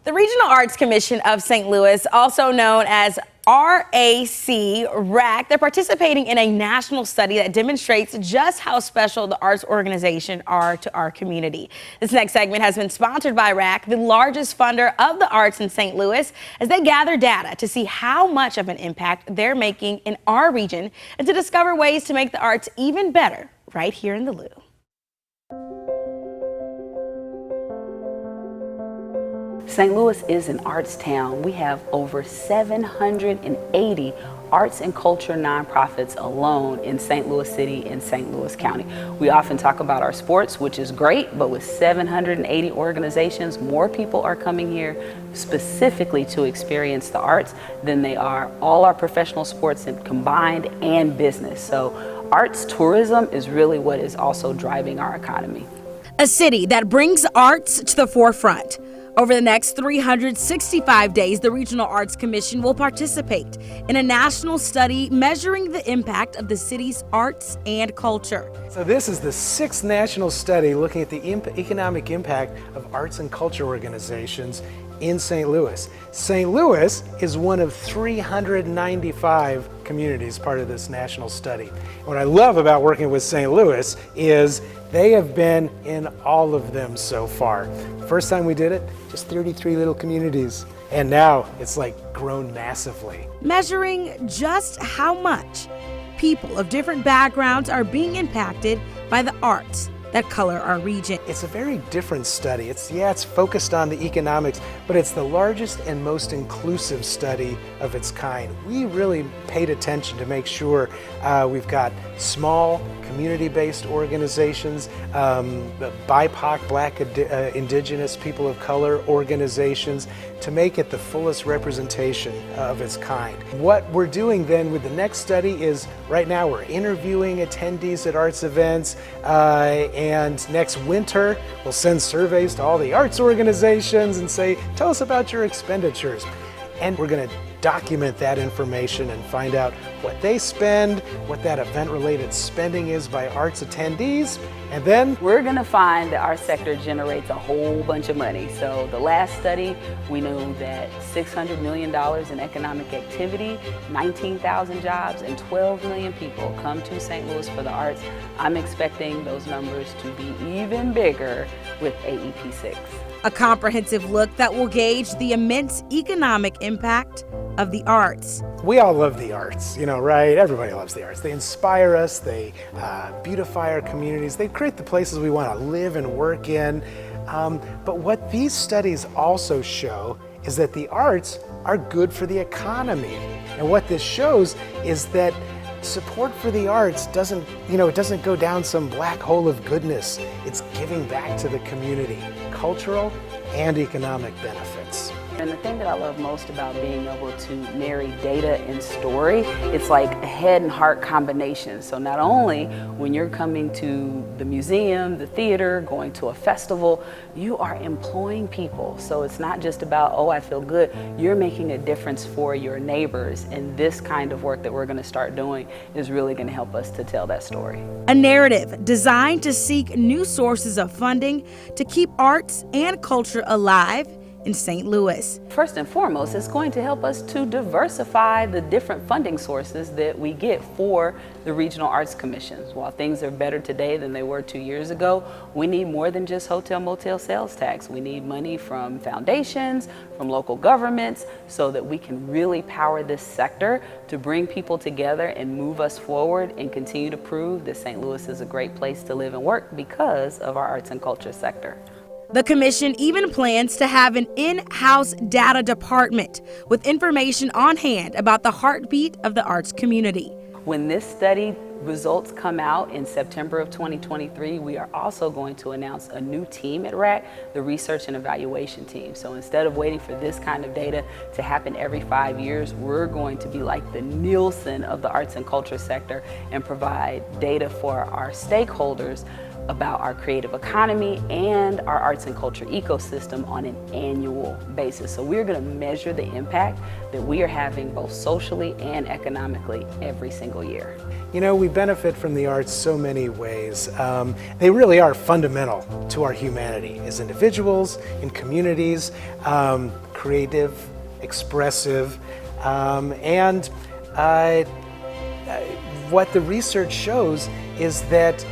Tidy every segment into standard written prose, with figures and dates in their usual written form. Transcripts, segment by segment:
The Regional Arts Commission of St. Louis, also known as RAC, they're participating in a national study that demonstrates just how special the arts organization are to our community. This next segment has been sponsored by RAC, the largest funder of the arts in St. Louis, as they gather data to see how much of an impact they're making in our region and to discover ways to make the arts even better right here in the Lou. St. Louis is an arts town. We have over 780 arts and culture nonprofits alone in St. Louis City and St. Louis County. We often talk about our sports, which is great, but with 780 organizations, more people are coming here specifically to experience the arts than they are all our professional sports combined and business. So arts tourism is really what is also driving our economy. A city that brings arts to the forefront. Over the next 365 days, the Regional Arts Commission will participate in a national study measuring the impact of the city's arts and culture. So this is the 6th national study looking at the economic impact of arts and culture organizations in St. Louis. St. Louis is one of 395 communities part of this national study. What I love about working with St. Louis is they have been in all of them so far. First time we did it, just 33 little communities. And now it's like grown massively. Measuring just how much people of different backgrounds are being impacted by the arts that color our region. It's a very different study. It's focused on the economics, but it's the largest and most inclusive study of its kind. We really paid attention to make sure we've got small, community-based organizations, BIPOC, Black, Indigenous, people of color organizations, to make it the fullest representation of its kind. What we're doing then with the next study is, right now we're interviewing attendees at arts events, and next winter we'll send surveys to all the arts organizations and say, tell us about your expenditures. And we're going to document that information and find out what they spend, what that event-related spending is by arts attendees, and then we're going to find that our sector generates a whole bunch of money. So the last study, we knew that $600 million in economic activity, 19,000 jobs, and 12 million people come to St. Louis for the arts. I'm expecting those numbers to be even bigger with AEP 6. A comprehensive look that will gauge the immense economic impact of the arts. We all love the arts, right? Everybody loves the arts. They inspire us, they beautify our communities, they create the places we want to live and work in. But what these studies also show is that the arts are good for the economy. And what this shows is that support for the arts doesn't go down some black hole of goodness. It's giving back to the community, cultural and economic benefits. And the thing that I love most about being able to marry data and story, it's like a head and heart combination. So not only when you're coming to the museum, the theater, going to a festival, you are employing people. So it's not just about, oh, I feel good. You're making a difference for your neighbors. And this kind of work that we're going to start doing is really going to help us to tell that story. A narrative designed to seek new sources of funding to keep arts and culture alive in St. Louis. First and foremost, it's going to help us to diversify the different funding sources that we get for the Regional Arts Commissions. While things are better today than they were 2 years ago, we need more than just hotel motel sales tax. We need money from foundations, from local governments, so that we can really power this sector to bring people together and move us forward and continue to prove that St. Louis is a great place to live and work because of our arts and culture sector. The commission even plans to have an in-house data department with information on hand about the heartbeat of the arts community. When this study results come out in September of 2023, we are also going to announce a new team at RAC, the Research and Evaluation Team. So instead of waiting for this kind of data to happen every 5 years, we're going to be like the Nielsen of the arts and culture sector and provide data for our stakeholders about our creative economy and our arts and culture ecosystem on an annual basis. So we're going to measure the impact that we are having both socially and economically every single year. You know, we benefit from the arts so many ways. They really are fundamental to our humanity as individuals, in communities, creative, expressive, and what the research shows is that,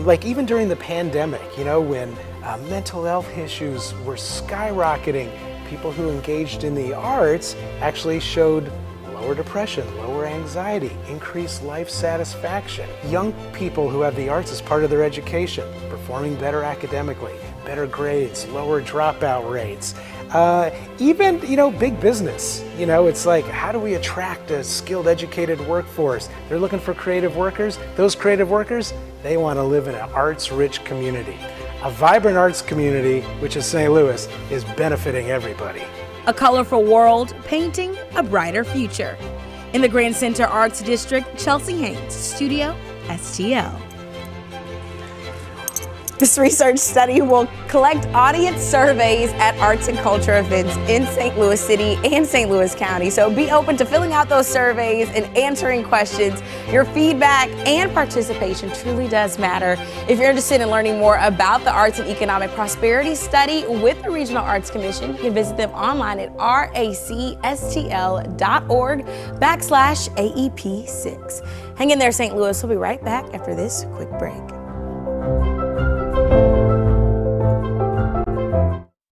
like even during the pandemic, you know, when mental health issues were skyrocketing, people who engaged in the arts actually showed lower depression, lower anxiety, increased life satisfaction. Young people who have the arts as part of their education, performing better academically, better grades, lower dropout rates. Even, you know, big business, you know, it's like, how do we attract a skilled, educated workforce? They're looking for creative workers. Those creative workers, they want to live in an arts-rich community. A vibrant arts community, which is St. Louis, is benefiting everybody. A colorful world painting a brighter future. In the Grand Center Arts District, Chelsea Haynes, Studio STL. This research study will collect audience surveys at arts and culture events in St. Louis City and St. Louis County. So be open to filling out those surveys and answering questions. Your feedback and participation truly does matter. If you're interested in learning more about the Arts and Economic Prosperity Study with the Regional Arts Commission, you can visit them online at racstl.org/AEP6. Hang in there, St. Louis. We'll be right back after this quick break.